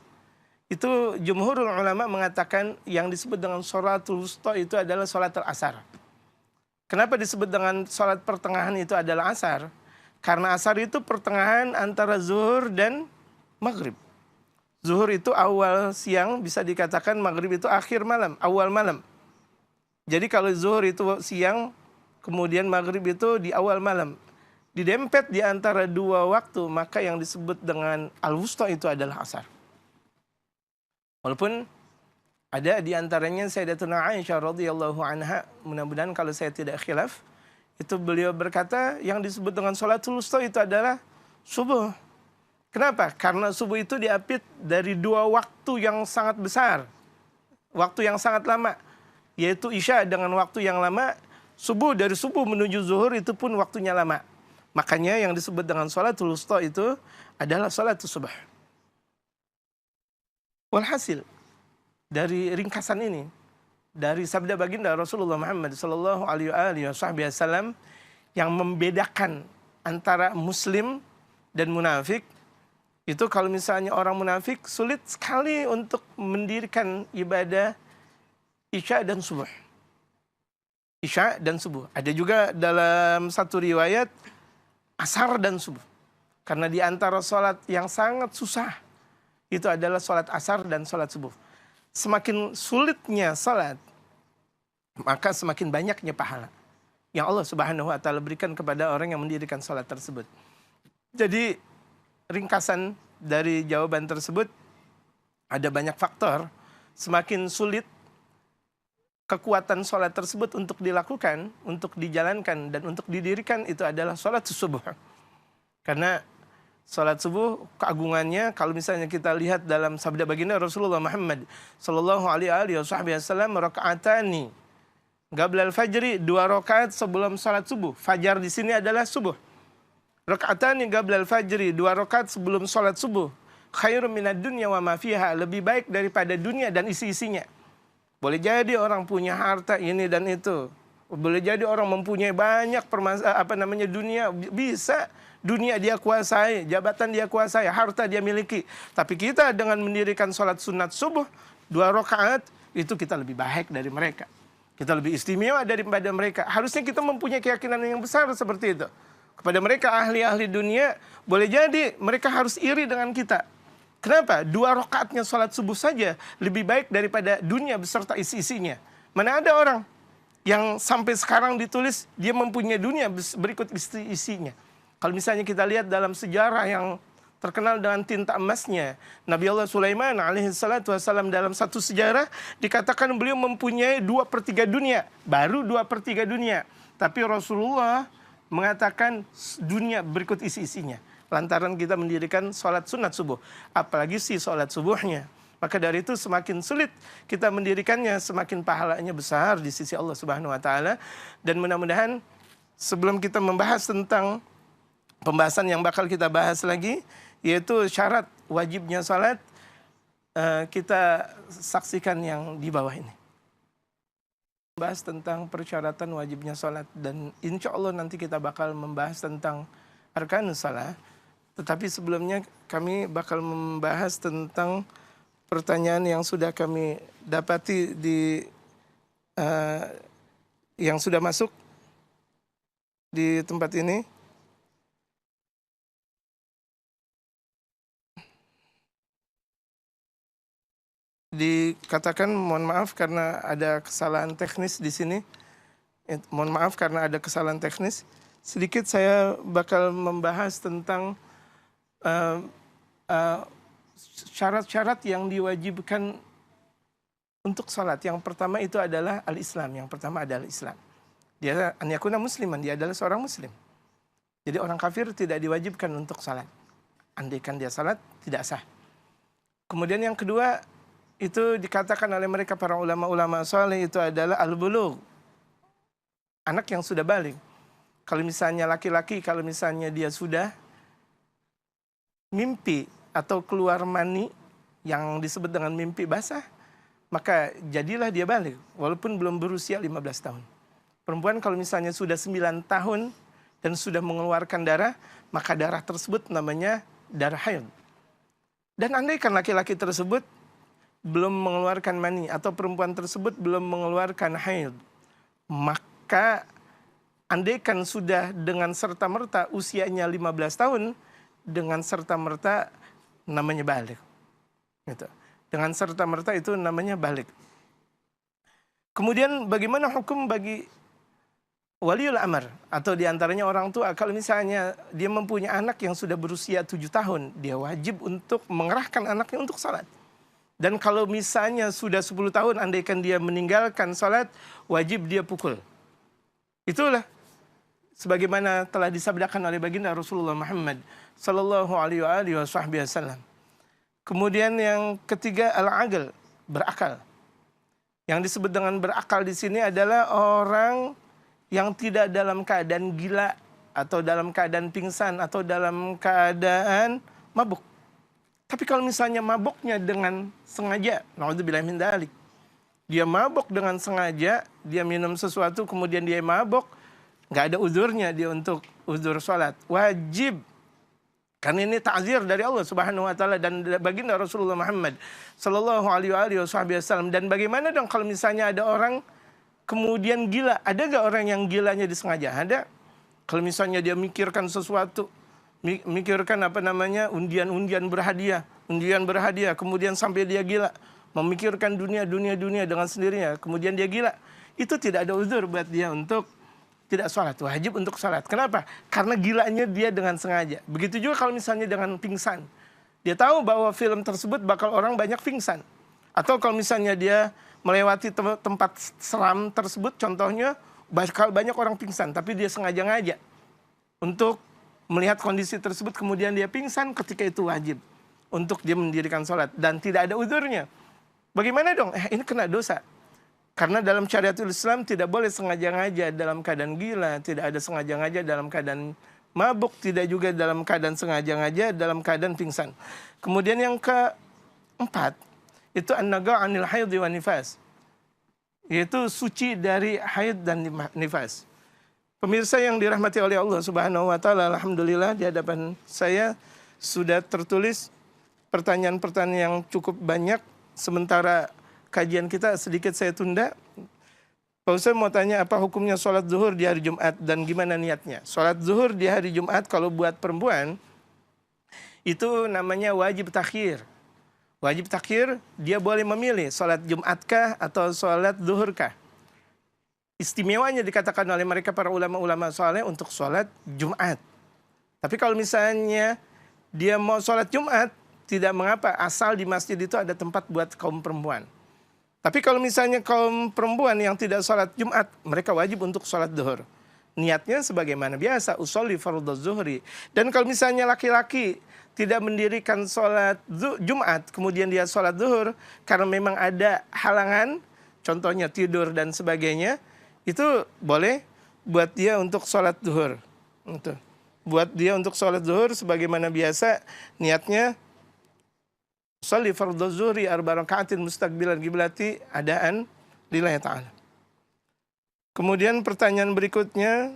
itu jumhurul ulama mengatakan yang disebut dengan salatul wusta itu adalah salat asar. Kenapa disebut dengan salat pertengahan itu adalah asar? Karena asar itu pertengahan antara zuhur dan maghrib. Zuhur itu awal siang, bisa dikatakan maghrib itu akhir malam, awal malam. Jadi kalau zuhur itu siang, kemudian maghrib itu di awal malam. Didempet di antara 2 waktu, maka yang disebut dengan al-wusta itu adalah asar. Walaupun ada di antaranya Sayyidatuna Aisyah radhiyallahu anha, mudah-mudahan kalau saya tidak khilaf, itu beliau berkata yang disebut dengan sholatul wusta itu adalah subuh. Kenapa? Karena subuh itu diapit dari 2 waktu yang sangat besar. Waktu yang sangat lama. Yaitu isya dengan waktu yang lama. Subuh dari subuh menuju zuhur itu pun waktunya lama. Makanya yang disebut dengan sholatul wusta itu adalah sholatul subuh. Walhasil, dari ringkasan ini, dari sabda baginda Rasulullah Muhammad sallallahu alaihi wasallam yang membedakan antara muslim dan munafik, itu kalau misalnya orang munafik sulit sekali untuk mendirikan ibadah isya dan subuh. Isya dan subuh. Ada juga dalam satu riwayat asar dan subuh. Karena di antara sholat yang sangat susah itu adalah sholat asar dan sholat subuh. Semakin sulitnya sholat, maka semakin banyaknya pahala yang Allah Subhanahu wa taala berikan kepada orang yang mendirikan sholat tersebut. Jadi ringkasan dari jawaban tersebut, ada banyak faktor. Semakin sulit kekuatan sholat tersebut untuk dilakukan, untuk dijalankan, dan untuk didirikan, itu adalah sholat subuh. Karena sholat subuh keagungannya, kalau misalnya kita lihat dalam sabda baginda Rasulullah Muhammad sallallahu alaihi wasallam, rakaatani qablal fajri, 2 rakaat sebelum sholat subuh. Fajar di sini adalah subuh. Rakaatani qablal fajri, 2 rakaat sebelum sholat subuh. Khairum minad dunya wa ma fiha, lebih baik daripada dunia dan isi-isinya. Boleh jadi orang punya harta ini dan itu. Boleh jadi orang mempunyai banyak dunia, bisa dunia dia kuasai, jabatan dia kuasai, harta dia miliki. Tapi kita dengan mendirikan sholat sunat subuh 2 rakaat, itu kita lebih baik dari mereka. Kita lebih istimewa daripada mereka. Harusnya kita mempunyai keyakinan yang besar seperti itu. Kepada mereka ahli-ahli dunia, boleh jadi mereka harus iri dengan kita. Kenapa? 2 rakaatnya sholat subuh saja lebih baik daripada dunia beserta isi-isinya. Mana ada orang yang sampai sekarang ditulis dia mempunyai dunia berikut isi-isinya. Kalau misalnya kita lihat dalam sejarah yang terkenal dengan tinta emasnya. Nabi Allah Sulaiman alaihissalatu wassalam dalam satu sejarah dikatakan beliau mempunyai 2/3 dunia, baru 2/3 dunia. Tapi Rasulullah mengatakan dunia berikut isi-isinya. Lantaran kita mendirikan sholat sunat subuh, apalagi si sholat subuhnya. Maka dari itu semakin sulit kita mendirikannya, semakin pahalanya besar di sisi Allah Subhanahu wa taala. Dan mudah-mudahan sebelum kita membahas tentang pembahasan yang bakal kita bahas lagi, yaitu syarat wajibnya salat, kita saksikan yang di bawah ini. Membahas tentang persyaratan wajibnya salat, dan insya Allah nanti kita bakal membahas tentang arkanus salat. Tetapi sebelumnya kami bakal membahas tentang pertanyaan yang sudah kami dapati yang sudah masuk di tempat ini. Dikatakan mohon maaf karena ada kesalahan teknis di sini. Mohon maaf karena ada kesalahan teknis. Sedikit saya bakal membahas tentang syarat-syarat yang diwajibkan untuk salat. Yang pertama itu adalah al-Islam. Yang pertama adalah Islam. Dia an yakuna musliman, dia adalah seorang muslim. Jadi orang kafir tidak diwajibkan untuk salat. Andaikan dia salat tidak sah. Kemudian yang kedua itu dikatakan oleh mereka para ulama-ulama saleh itu adalah al-bulugh. Anak yang sudah balik. Kalau misalnya laki-laki, kalau misalnya dia sudah mimpi atau keluar mani yang disebut dengan mimpi basah, maka jadilah dia balik walaupun belum berusia 15 tahun. Perempuan kalau misalnya sudah 9 tahun dan sudah mengeluarkan darah, maka darah tersebut namanya darah haid. Dan andaikan laki-laki tersebut belum mengeluarkan mani atau perempuan tersebut belum mengeluarkan haid, maka andaikan sudah dengan serta-merta usianya 15 tahun, dengan serta-merta namanya balik. Gitu. Dengan serta-merta itu namanya balik. Kemudian bagaimana hukum bagi waliul amr atau diantaranya orang tua? Kalau misalnya dia mempunyai anak yang sudah berusia 7 tahun, dia wajib untuk mengerahkan anaknya untuk salat. Dan kalau misalnya sudah 10 tahun, andaikan dia meninggalkan salat, wajib dia pukul. Itulah sebagaimana telah disabdakan oleh baginda Rasulullah Muhammad sallallahu alaihi wasallam. Kemudian yang ketiga al-aql, berakal. Yang disebut dengan berakal di sini adalah orang yang tidak dalam keadaan gila atau dalam keadaan pingsan atau dalam keadaan mabuk. Tapi kalau misalnya mabuknya dengan sengaja, naudzubillah min dzalik. Dia mabuk dengan sengaja, dia minum sesuatu kemudian dia mabuk, nggak ada uzurnya dia untuk uzur salat. Wajib. Karena ini ta'zir dari Allah Subhanahu wa taala dan baginda Rasulullah Muhammad sallallahu alaihi wasallam. Dan bagaimana dong kalau misalnya ada orang kemudian gila? Ada nggak orang yang gilanya disengaja? Ada. Kalau misalnya dia mikirkan sesuatu, mikirkan undian berhadiah, kemudian sampai dia gila, memikirkan dunia dengan sendirinya, kemudian dia gila. Itu tidak ada uzur buat dia untuk tidak sholat, wajib untuk sholat. Kenapa? Karena gilanya dia dengan sengaja. Begitu juga kalau misalnya dengan pingsan. Dia tahu bahwa film tersebut bakal orang banyak pingsan. Atau kalau misalnya dia melewati tempat seram tersebut, contohnya bakal banyak orang pingsan. Tapi dia sengaja-ngaja untuk melihat kondisi tersebut, kemudian dia pingsan, ketika itu wajib untuk dia mendirikan sholat. Dan tidak ada uzurnya. Bagaimana dong? Ini kena dosa. Karena dalam syariatul Islam tidak boleh sengaja-ngaja dalam keadaan gila, tidak ada sengaja-ngaja dalam keadaan mabuk, tidak juga dalam keadaan sengaja-ngaja dalam keadaan pingsan. Kemudian yang keempat, itu an-naga' anil haid wa nifas. Yaitu suci dari haid dan nifas. Pemirsa yang dirahmati oleh Allah Subhanahu wa taala, alhamdulillah di hadapan saya sudah tertulis pertanyaan-pertanyaan yang cukup banyak, sementara kajian kita sedikit saya tunda. Pak Ustaz mau tanya apa hukumnya sholat zuhur di hari Jumat dan gimana niatnya? Sholat zuhur di hari Jumat kalau buat perempuan itu namanya wajib takhir. Wajib takhir, dia boleh memilih sholat Jumatkah atau sholat zuhurkah. Istimewanya dikatakan oleh mereka para ulama-ulama saleh untuk sholat Jumat. Tapi kalau misalnya dia mau sholat Jumat, tidak mengapa, asal di masjid itu ada tempat buat kaum perempuan. Tapi kalau misalnya kaum perempuan yang tidak sholat Jumat, mereka wajib untuk sholat zuhur. Niatnya sebagaimana biasa, usolli fardhu zuhri. Dan kalau misalnya laki-laki tidak mendirikan sholat Jumat, kemudian dia sholat zuhur, karena memang ada halangan, contohnya tidur dan sebagainya, itu boleh buat dia untuk sholat zuhur. Buat dia untuk sholat zuhur sebagaimana biasa, niatnya sholli fardhu zuhri arba raka'atin mustaqbilal qiblati adaan lillahi ta'ala. Kemudian pertanyaan berikutnya,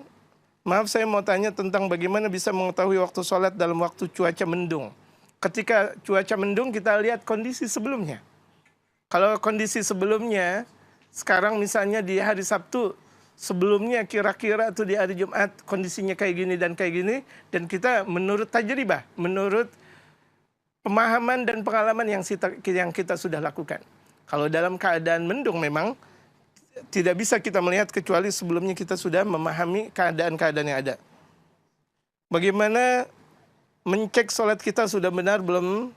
maaf saya mau tanya tentang bagaimana bisa mengetahui waktu sholat dalam waktu cuaca mendung. Ketika cuaca mendung kita lihat kondisi sebelumnya. Kalau kondisi sebelumnya, sekarang misalnya di hari Sabtu, sebelumnya kira-kira tuh di hari Jumat kondisinya kayak gini, dan kita menurut tajribah, menurut pemahaman dan pengalaman yang kita sudah lakukan. Kalau dalam keadaan mendung memang tidak bisa kita melihat kecuali sebelumnya kita sudah memahami keadaan-keadaan yang ada. Bagaimana mencek sholat kita sudah benar belum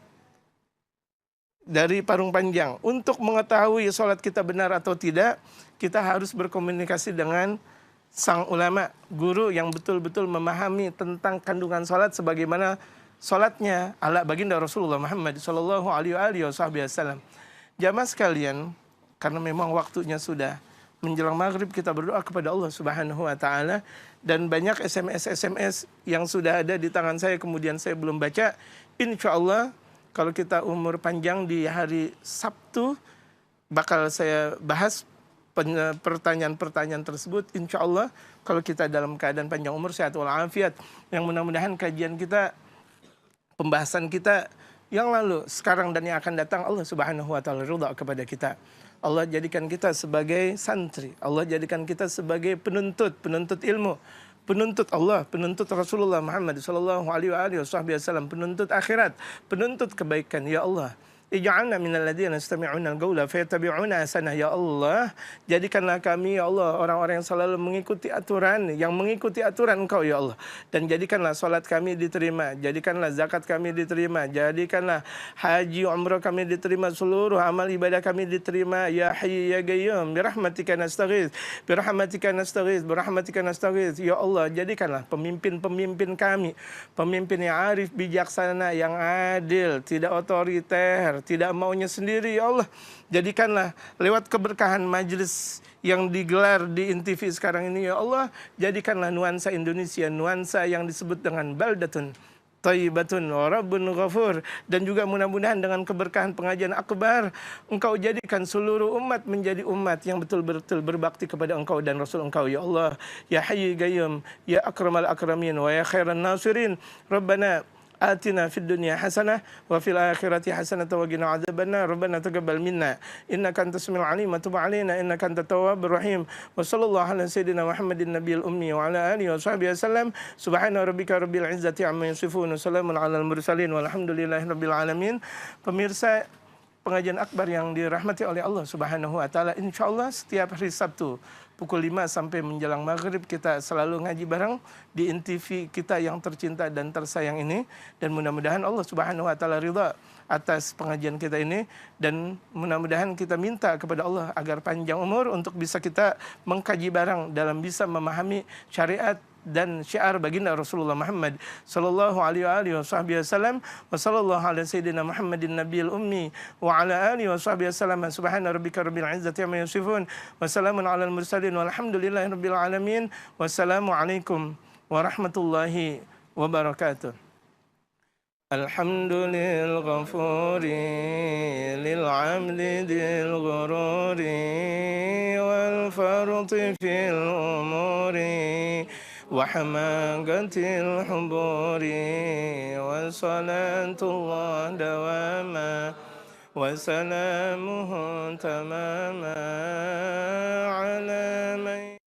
dari parung panjang? Untuk mengetahui sholat kita benar atau tidak, kita harus berkomunikasi dengan sang ulama, guru yang betul-betul memahami tentang kandungan sholat sebagaimana sholatnya ala baginda Rasulullah Muhammad sallallahu alaihi wasallam. Jamaah sekalian, karena memang waktunya sudah menjelang maghrib, kita berdoa kepada Allah Subhanahu wa Ta'ala, dan banyak SMS yang sudah ada di tangan saya, kemudian saya belum baca. Insya Allah, kalau kita umur panjang di hari Sabtu, bakal saya bahas pertanyaan-pertanyaan tersebut. Insya Allah, kalau kita dalam keadaan panjang umur, sehat walafiat, yang mudah-mudahan kajian kita, pembahasan kita yang lalu, sekarang dan yang akan datang, Allah Subhanahu wa Ta'ala ridha kepada kita. Allah jadikan kita sebagai santri, Allah jadikan kita sebagai penuntut ilmu, penuntut Allah, penuntut Rasulullah Muhammad sallallahu alaihi wasallam, penuntut akhirat, penuntut kebaikan. Ya Allah, ij'alna minal ladzina yastami'una al-qaula fayattabi'una ahsanah. Ya Allah, jadikanlah kami ya Allah orang-orang yang selalu mengikuti aturan, yang mengikuti aturan Engkau ya Allah. Dan jadikanlah salat kami diterima, jadikanlah zakat kami diterima, jadikanlah haji umrah kami diterima, seluruh amal ibadah kami diterima. Ya Hayy ya Qayyum birahmatika nastaghits, birahmatika nastaghits, birahmatika nastaghits. Ya Allah, jadikanlah pemimpin-pemimpin kami pemimpin yang arif, bijaksana, yang adil, tidak otoriter, tidak maunya sendiri. Ya Allah, jadikanlah lewat keberkahan majelis yang digelar di INTV sekarang ini, ya Allah, jadikanlah nuansa Indonesia, nuansa yang disebut dengan baldatun thayyibatun wa rabbun ghafur, dan juga mudah-mudahan dengan keberkahan pengajian akbar, Engkau jadikan seluruh umat menjadi umat yang betul-betul berbakti kepada Engkau dan Rasul Engkau. Ya Allah, ya Hayy Qayyum, ya akramal akramin, wa ya khairan nasirin. Rabbana آتنا في الدنيا حسنة وفي الآخرة حسنة وقنا عذاب النار ربنا تقبل منا إنك أنت السميع العليم وتب علينا إنك أنت التواب الرحيم وصلى الله على سيدنا محمد النبي الأمي وعلى آله وصحبه وسلم سبحان ربك رب العزة عما يصفون وسلام على المرسلين والحمد لله رب العالمين. Pemirsa pengajian akbar yang dirahmati oleh Allah Subhanahu wa Ta'ala, insya Allah setiap hari Sabtu pukul 5 sampai menjelang maghrib kita selalu ngaji bareng di INTV kita yang tercinta dan tersayang ini, dan mudah-mudahan Allah Subhanahu wa Ta'ala ridha atas pengajian kita ini, dan mudah-mudahan kita minta kepada Allah agar panjang umur untuk bisa kita mengkaji bareng dalam bisa memahami syariat dan syiar baginda Rasulullah Muhammad sallallahu alaihi wasallam. Wa sallallahu ala sayyidina Muhammadin nabiyil ummi wa ala alihi washabbihi wasallam. Subhana rabbika rabbil izzati amma yasifun wa salamun alal mursalin walhamdulillahi rabbil alamin. Wassalamu alaikum warahmatullahi wabarakatuh. Alhamdulil ghafuri lil amli dil ghururi wal farti fil umuri وحماقة الحبور وصلاة الله دواما وسلامه تماما على من